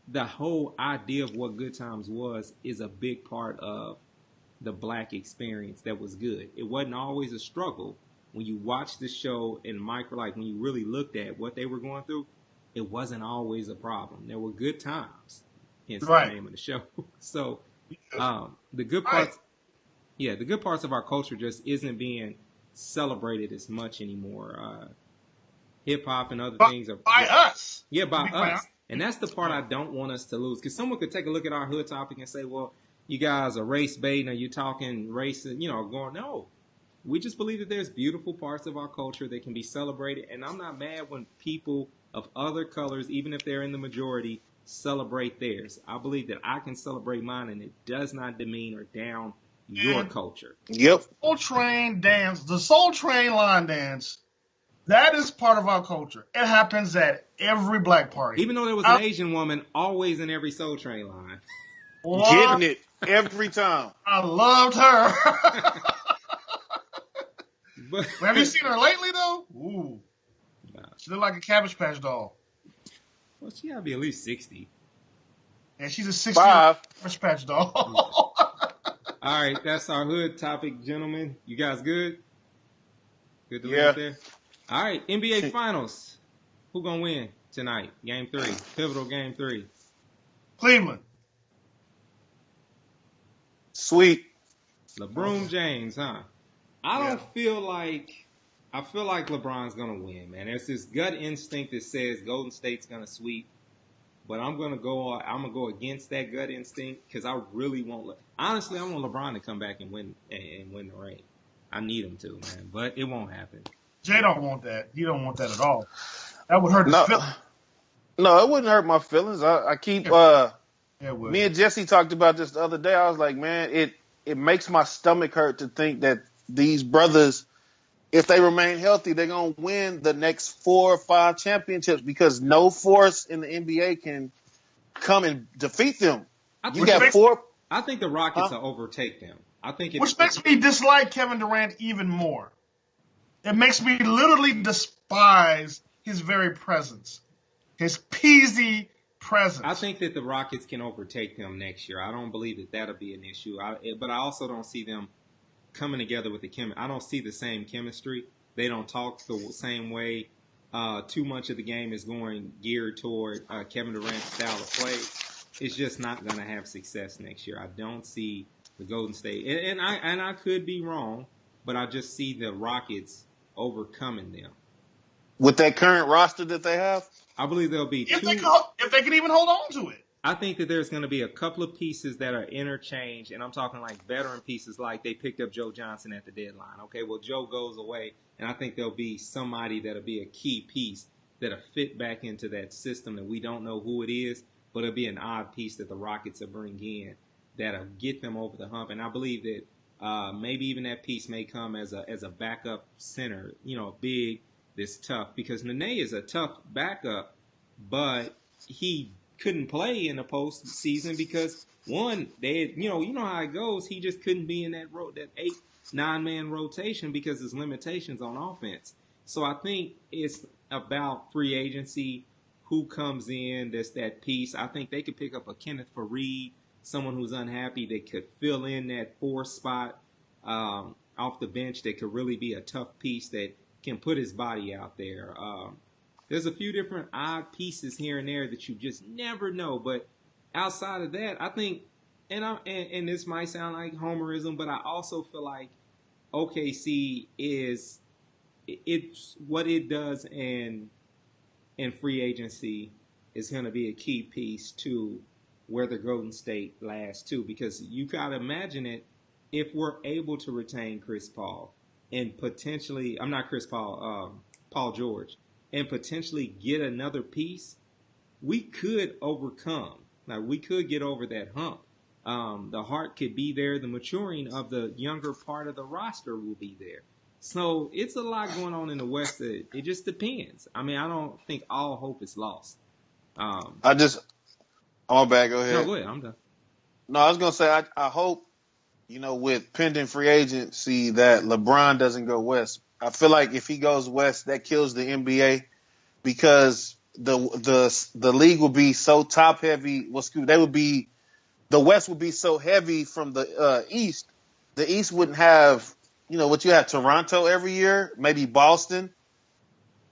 the whole idea of what Good Times was is a big part of the black experience that was good. It wasn't always a struggle. When you watch the show in like when you really looked at what they were going through, it wasn't always a problem. There were good times, hence the name of the show. So the good parts, the good parts of our culture just isn't being celebrated as much anymore. Hip hop and other things are by us. Yeah, by us. And that's the part I don't want us to lose. Because someone could take a look at our hood topic and say, well, you guys are race baiting, or you're talking race, you know, going, no. We just believe that there's beautiful parts of our culture that can be celebrated. And I'm not mad when people of other colors, even if they're in the majority, celebrate theirs. I believe that I can celebrate mine, and it does not demean or down your culture. Yep. Soul Train dance, the Soul Train line dance, that is part of our culture. It happens at every black party. Even though there was an Asian woman always in every Soul Train line. Getting it every time. I loved her. But have you seen her lately, though? Ooh. Nah. She look like a Cabbage Patch doll. Well, she gotta be at least 60. And she's a 60-year-old Cabbage Patch doll. All right, that's our hood topic, gentlemen. You guys good? Good to leave it there? All right, NBA Finals. Who gonna win tonight? Game 3. Pivotal Game 3. Cleveland. Sweet. LeBron James, huh? I feel like LeBron's gonna win, man. There's this gut instinct that says Golden State's gonna sweep, but I'm gonna go against that gut instinct because I really want. Honestly, I want LeBron to come back and win the ring. I need him to, man, but it won't happen. Jay don't want that. He don't want that at all. That would hurt his feelings. No, it wouldn't hurt my feelings. I keep. Me and Jesse talked about this the other day. I was like, man, it makes my stomach hurt to think that these brothers, if they remain healthy, they're going to win the next 4 or 5 championships because no force in the NBA can come and defeat them. I think the Rockets will overtake them. Which makes me dislike Kevin Durant even more. It makes me literally despise his very presence. His peasy presence. I think that the Rockets can overtake them next year. I don't believe that that'll be an issue. But I also don't see them coming together with the chemistry. I don't see the same chemistry. They don't talk the same way. Too much of the game is geared toward Kevin Durant's style of play. It's just not going to have success next year. I don't see the Golden State, and I could be wrong, but I just see the Rockets overcoming them. With that current roster that they have? I believe there'll be if they can even hold on to it. I think that there's going to be a couple of pieces that are interchanged, and I'm talking like veteran pieces, like they picked up Joe Johnson at the deadline. Okay, well, Joe goes away, and I think there'll be somebody that'll be a key piece that'll fit back into that system that we don't know who it is, but it'll be an odd piece that the Rockets will bring in that'll get them over the hump. And I believe that maybe even that piece may come as a backup center, big, that's tough, because Nene is a tough backup, but he couldn't play in the postseason because one, they you know how it goes. He just couldn't be in that 8-9 man rotation because his limitations on offense. So I think it's about free agency, who comes in, that's that piece. I think they could pick up a Kenneth Faried, someone who's unhappy that could fill in that 4 spot off the bench, that could really be a tough piece that can put his body out there. There's a few different odd pieces here and there that you just never know. But outside of that, I think, and this might sound like homerism, but I also feel like OKC it's what it does in free agency is going to be a key piece to where the Golden State lasts too, because you got to imagine it, if we're able to retain Chris Paul and potentially, Paul George, and potentially get another piece, we could overcome. Now, we could get over that hump. The heart could be there. The maturing of the younger part of the roster will be there. So it's a lot going on in the West. It just depends. I mean, I don't think all hope is lost. Oh, my bad. Go ahead. No, go ahead. I'm done. No, I was gonna say I hope, with pending free agency that LeBron doesn't go west. I feel like if he goes west, that kills the NBA because the league will be so top heavy. The West would be so heavy from the East. The East wouldn't have, what you have Toronto every year, maybe Boston.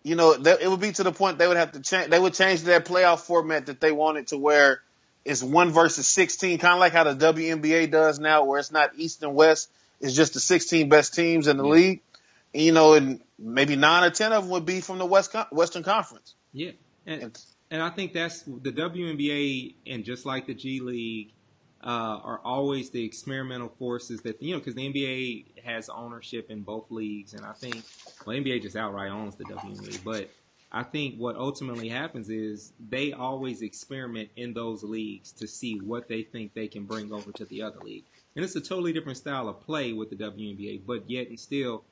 It would be to the point they would have to change. They would change their playoff format that they wanted to where it's 1 versus 16, kind of like how the WNBA does now, where it's not East and West. It's just the 16 best teams in the league. And maybe 9 or 10 of them would be from the Western Conference. Yeah. And I think that's the WNBA, and just like the G League, are always the experimental forces that, because the NBA has ownership in both leagues. And I think, NBA just outright owns the WNBA. But I think what ultimately happens is they always experiment in those leagues to see what they think they can bring over to the other league. And it's a totally different style of play with the WNBA, but yet and still,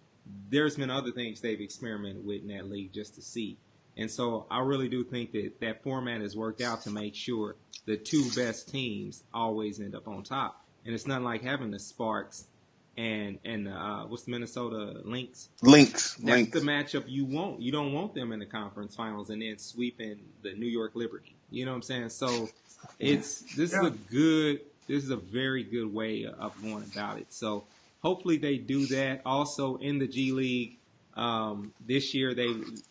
there's been other things they've experimented with in that league just to see. And so I really do think that format has worked out to make sure the 2 best teams always end up on top. And it's not like having the Sparks and what's the Minnesota Lynx? Lynx. That's the matchup you want. You don't want them in the conference finals and then sweeping the New York Liberty. You know what I'm saying? So this is a very good way of going about it. So hopefully they do that. Also in the G League, this year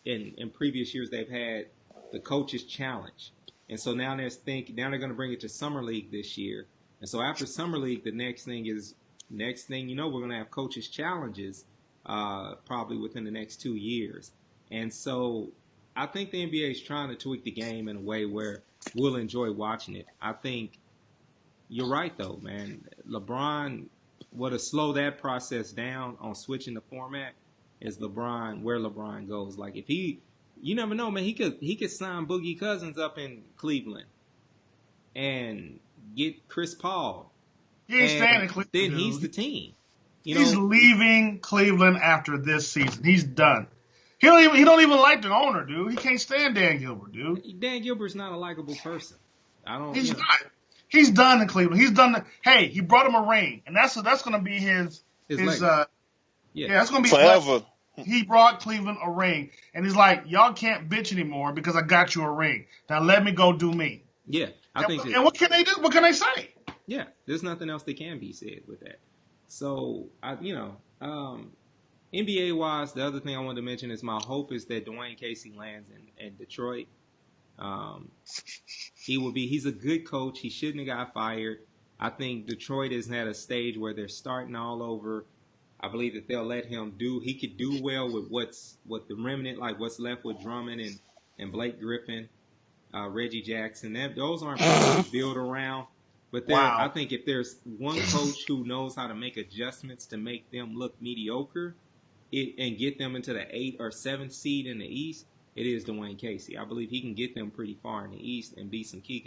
in previous years they've had the Coaches Challenge. And so now they're going to bring it to Summer League this year. And so after Summer League, the next thing we're going to have Coaches Challenges probably within the next 2 years. And so I think the NBA is trying to tweak the game in a way where we'll enjoy watching it. I think you're right, though, man. LeBron would have slowed that process down on switching the format is where LeBron goes. Like you never know, man. He could sign Boogie Cousins up in Cleveland and get Chris Paul. He ain't staying in Cleveland. Then he's the team. He's leaving Cleveland after this season. He's done. He don't even like the owner, dude. He can't stand Dan Gilbert, dude. Dan Gilbert's not a likable person. He's not. He's done in Cleveland. He's done. Hey, he brought him a ring, and that's going to be his that's going to be forever. He brought Cleveland a ring, and he's like, y'all can't bitch anymore because I got you a ring. Now let me go do me. Yeah, and what can they do? What can they say? Yeah, there's nothing else that can be said with that. So, NBA-wise, the other thing I wanted to mention is my hope is that Dwayne Casey lands in Detroit. He's a good coach. He shouldn't have got fired. I think Detroit has had a stage where they're starting all over. I believe that they'll let him he could do well with what the remnant, like what's left with Drummond and Blake Griffin, Reggie Jackson. Those aren't people to build around. But I think if there's one coach who knows how to make adjustments to make them look mediocre and get them into the 8th or 7th seed in the East, it is Dwayne Casey. I believe he can get them pretty far in the East and be some key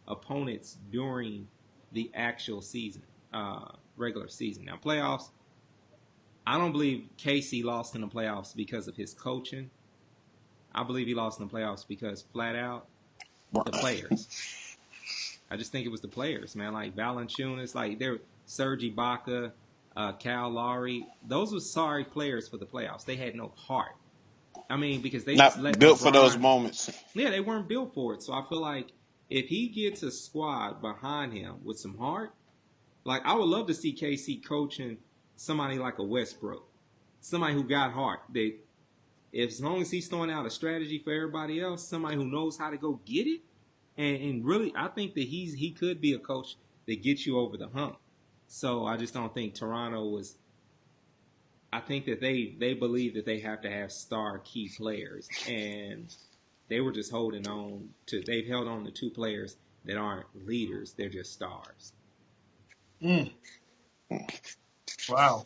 opponents during the actual season, regular season. Now, playoffs, I don't believe Casey lost in the playoffs because of his coaching. I believe he lost in the playoffs because flat out the players. I just think it was the players, man. Like Valanciunas, Serge Ibaka, Kyle Lowry. Those were sorry players for the playoffs. They had no heart. I mean, because they not just let built LeBron, for those moments. Yeah, they weren't built for it. So I feel like if he gets a squad behind him with some heart, I would love to see KC coaching somebody like a Westbrook, somebody who got heart. As long as he's throwing out a strategy for everybody else, somebody who knows how to go get it. And really, I think that he could be a coach that gets you over the hump. So I just don't think Toronto was. I think that they believe that they have to have star key players, and they were just holding on to. They've held on to 2 players that aren't leaders; they're just stars. Wow,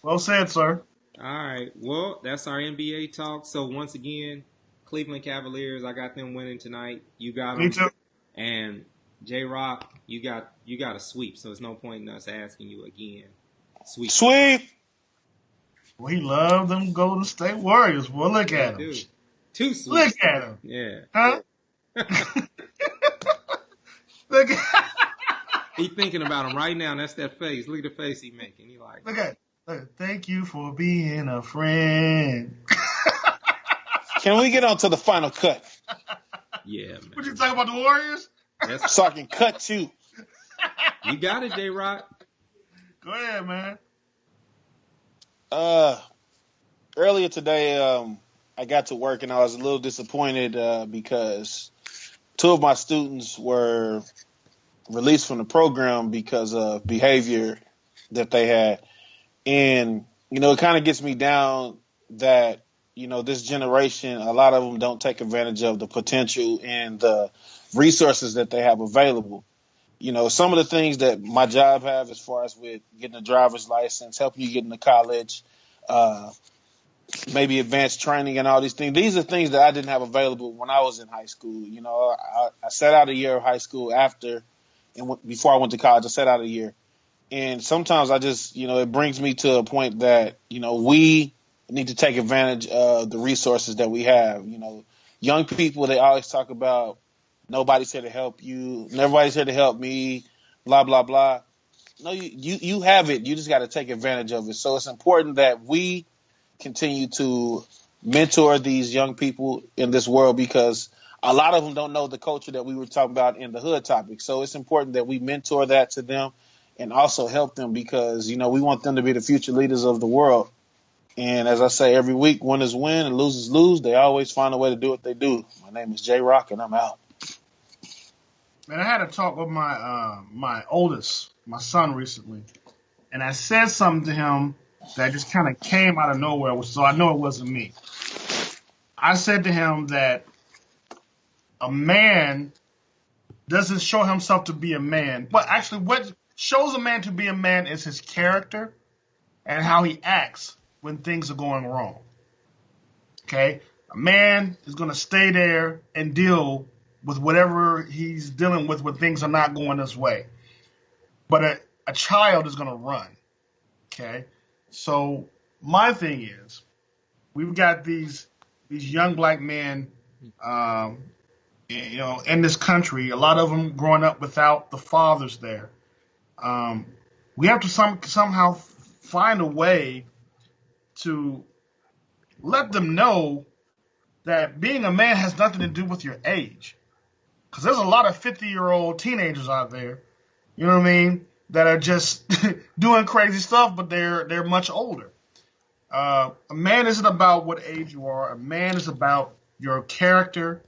well said, sir. All right. Well, that's our NBA talk. So once again, Cleveland Cavaliers, I got them winning tonight. You got Me them, too. and J Rock, you got a sweep. So it's no point in us asking you again. Sweep. Sweep. Well, he loved them Golden State Warriors. Well, look Yeah, at him. dude. Two Look sweeps. at him. Yeah. Huh? Look at He thinking about him right now. And that's that face. Look at the face he making. He like, look at thank you for being a friend. Can we get on to the final cut yeah, man. What you talking about the Warriors? That's so I can cut you? you got it, J Rock. Go ahead, man. Earlier today, I got to work and I was a little disappointed because two of my students were released from the program because of behavior that they had. And, it kind of gets me down that, this generation, a lot of them don't take advantage of the potential and the resources that they have available. Some of the things that my job have as far as with getting a driver's license, helping you get into college, maybe advanced training and all these things. These are things that I didn't have available when I was in high school. I sat out a year of high school after and before I went to college. I sat out a year. And sometimes I just, it brings me to a point that, we need to take advantage of the resources that we have. Young people, they always talk about nobody's here to help you. Nobody's here to help me, blah, blah, blah. No, you have it. You just got to take advantage of it. So it's important that we continue to mentor these young people in this world because a lot of them don't know the culture that we were talking about in the hood topic. So it's important that we mentor that to them and also help them because, we want them to be the future leaders of the world. And as I say every week, winners win and losers lose. They always find a way to do what they do. My name is J Rock and I'm out. Man, I had a talk with my oldest, my son, recently, and I said something to him that just kind of came out of nowhere, so I know it wasn't me. I said to him that a man doesn't show himself to be a man, but actually, what shows a man to be a man is his character and how he acts when things are going wrong. Okay, a man is going to stay there and deal with whatever he's dealing with when things are not going his way. But a child is going to run. Okay. So my thing is, we've got these young black men, in this country. A lot of them growing up without the fathers there. We have to somehow find a way to let them know that being a man has nothing to do with your age. Because there's a lot of 50-year-old teenagers out there, you know what I mean, that are just doing crazy stuff, but they're much older. A man isn't about what age you are. A man is about your character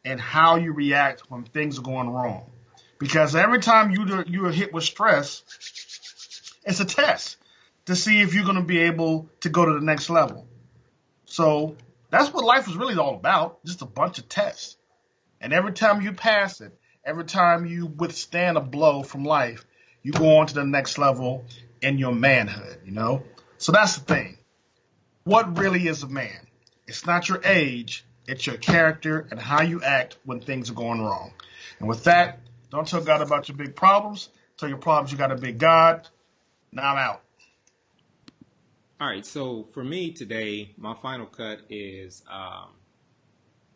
and how you react when things are going wrong. Because every time you're hit with stress, it's a test to see if you're going to be able to go to the next level. So that's what life is really all about, just a bunch of tests. And every time you pass it, every time you withstand a blow from life, you go on to the next level in your manhood, So that's the thing. What really is a man? It's not your age, it's your character and how you act when things are going wrong. And with that, don't tell God about your big problems. Tell your problems you got a big God. Now I'm out. All right. So for me today, my final cut is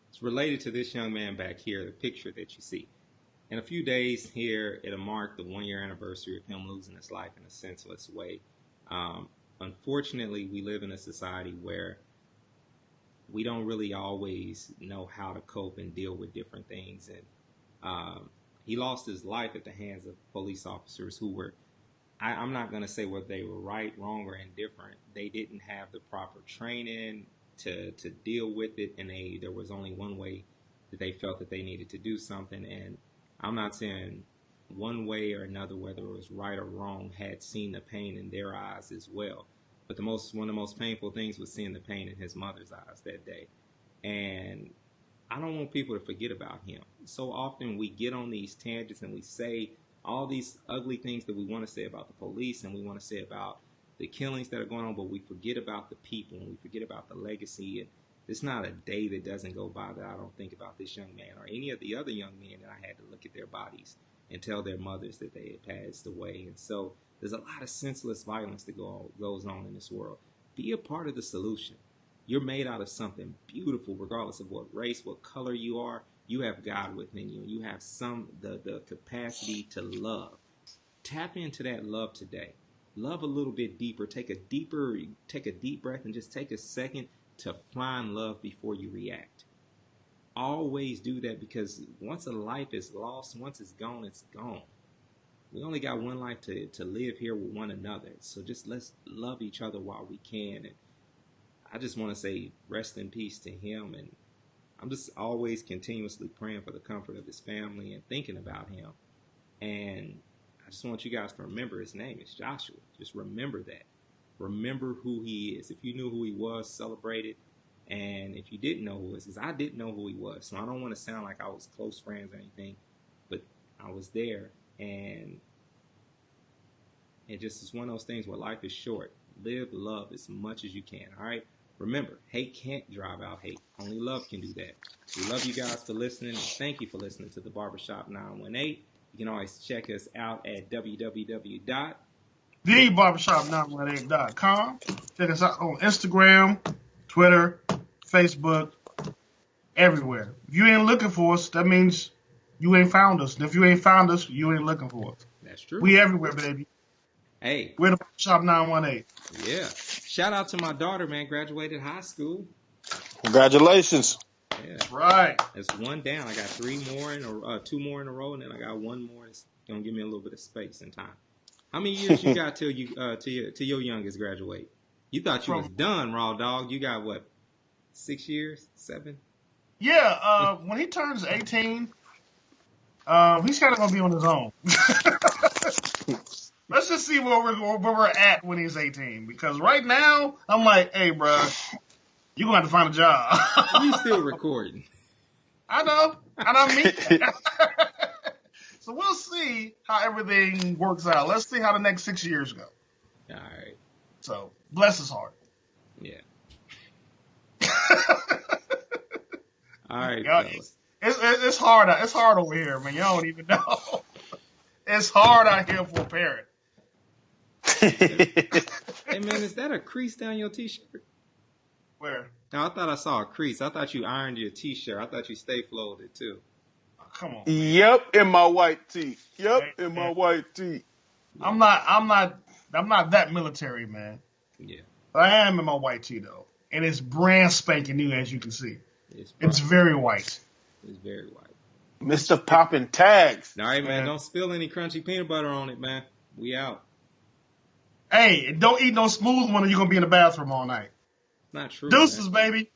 it's related to this young man back here, the picture that you see. In a few days here, it'll mark the 1-year anniversary of him losing his life in a senseless way. Unfortunately, we live in a society where we don't really always know how to cope and deal with different things. And he lost his life at the hands of police officers who were, I'm not going to say whether they were right, wrong, or indifferent. They didn't have the proper training to deal with it, and there was only one way that they felt that they needed to do something. And I'm not saying one way or another, whether it was right or wrong, had seen the pain in their eyes as well. But one of the most painful things was seeing the pain in his mother's eyes that day. And I don't want people to forget about him. So often we get on these tangents and we say all these ugly things that we want to say about the police and we want to say about the killings that are going on, but we forget about the people and we forget about the legacy. And it's not a day that doesn't go by that I don't think about this young man or any of the other young men that I had to look at their bodies and tell their mothers that they had passed away. And so there's a lot of senseless violence that goes on in this world. Be a part of the solution. You're made out of something beautiful, regardless of what race, what color you are. You have God within you. You have the capacity to love. Tap into that love today. Love a little bit deeper. Take a deep breath and just take a second to find love before you react. Always do that, because once a life is lost, once it's gone, it's gone. We only got one life to live here with one another. So just let's love each other while we can. And I just want to say rest in peace to him. And I'm just always continuously praying for the comfort of his family and thinking about him. And I just want you guys to remember his name is Joshua. Just remember that. Remember who he is. If you knew who he was, celebrate it. And if you didn't know who he was, because I didn't know who he was, so I don't want to sound like I was close friends or anything, but I was there. And it just is one of those things where life is short. Live love as much as you can, all right? Remember, hate can't drive out hate. Only love can do that. We love you guys for listening. Thank you for listening to the Barbershop 918. You can always check us out at TheBarbershop918.com. Check us out on Instagram, Twitter, Facebook, everywhere. If you ain't looking for us, that means you ain't found us. And if you ain't found us, you ain't looking for us. That's true. We everywhere, baby. Hey. We're the Barbershop 918. Yeah. Shout out to my daughter, man. Graduated high school. Congratulations. Yeah. Right. It's one down. I got two more in a row, and then I got one more that's gonna give me a little bit of space and time. How many years you got till you till your youngest graduate? You thought you was done, raw dog. You got what? 6 years? 7? Yeah. When he turns 18, he's kind of gonna be on his own. Let's just see where we're at when he's 18. Because right now, I'm like, hey, bro, you're going to have to find a job. We still recording. I know. And I mean So we'll see how everything works out. Let's see how the next 6 years go. All right. So, bless his heart. Yeah. All right, fellas. It's hard. It's hard over here, man. Y'all don't even know. It's hard out here for a parent. Hey, man, is that a crease down your T-shirt? Where? No, I thought I saw a crease. I thought you ironed your T-shirt. I thought you stay floated, too. Oh, come on. Man. Yep, in my white tee. My white tee. Yeah. I'm not that military, man. Yeah. But I am in my white tee, though. And it's brand spanking new, as you can see. It's very white. It's very white. Mr. Poppin' Tags. All right, man. Don't spill any crunchy peanut butter on it, man. We out. Hey, don't eat no smooth one or you're going to be in the bathroom all night. Not true. Deuces, man. Baby.